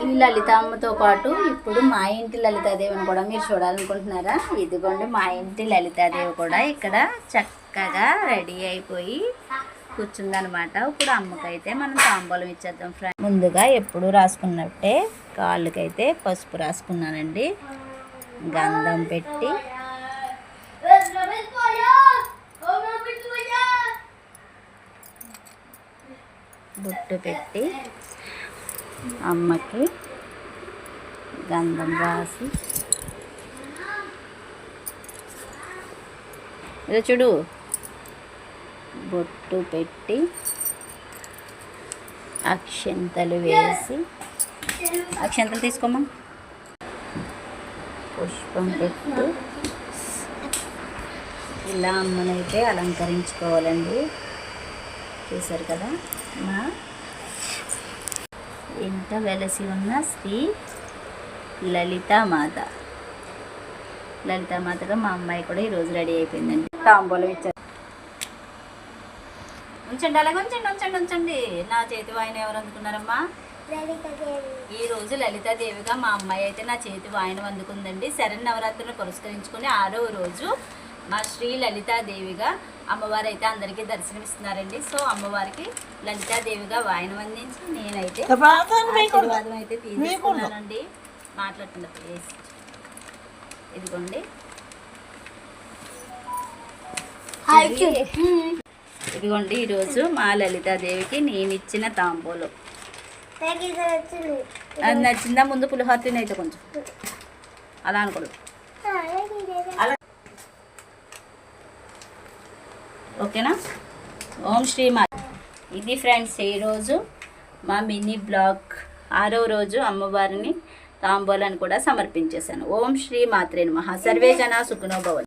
ఈ లలితమ్మతో పాటు ఇప్పుడు మా ఇంటి లలితాదేవిని కూడా మీరు చూడాలనుకుంటున్నారా? ఇదిగోండి మా ఇంటి లలితాదేవి కూడా ఇక్కడ చక్కగా రెడీ అయిపోయి కూర్చుందనమాట. ఇప్పుడు అమ్మకైతే మనం తాంబూలం ఇచ్చేద్దాం ఫ్రెండ్. ముందుగా ఎప్పుడు రాసుకున్నట్టే కాళ్ళకైతే పసుపు రాసుకున్నానండి. గంధం పెట్టి బొట్టు పెట్టి అమ్మకి గంధం రాసి ఇలా చూడు బొట్టు పెట్టి అక్షంతలు వేసి అక్షంతలు తీసుకోమా పుష్పం పెట్టి ఇలా అమ్మనైతే అలంకరించుకోవాలండి. చూసారు కదా మా ఇంట వెలసి ఉన్న శ్రీ లలితామాతగా మా అమ్మాయి కూడా ఈరోజు రెడీ అయిపోయిందండి. తాంబూలం ఇచ్చారు. ఉంచండి, అలాగే ఉంచండి. నా చేతి వాయిన ఎవరు అందుకున్నారమ్మా? ఈరోజు లలితాదేవిగా మా అమ్మాయి అయితే నా చేతి వాయిన అందుకుందండి. శరన్నవరాత్రులను పురస్కరించుకొని 6వ రోజు మా శ్రీ లలితాదేవిగా అమ్మవారు అయితే అందరికీ దర్శనమిస్తున్నారండి. సో అమ్మవారికి లలితాదేవిగా వాయినం అందించి నేనైతే ఆశీర్వాదం అయితే తీసుకున్నానండి. మాట్లాడుతున్నప్పుడు ఇదిగోండి, ఇదిగోండి ఈరోజు మా లలితాదేవికి నేను ఇచ్చిన తాంబూలం. అది నచ్చిందా? ముందు పులిహోర తినైతే కొంచెం అలా అనకూడదు. ఓకేనా? ఓం శ్రీ మాత. ఇది ఫ్రెండ్స్ ఈరోజు మా మినీ బ్లాగ్. 6వ రోజు అమ్మవారిని తాంబూలాన్ని కూడా సమర్పించేశాను. ఓం శ్రీ మాత్రే నమః. సర్వే జనా సుఖినో భవంతు.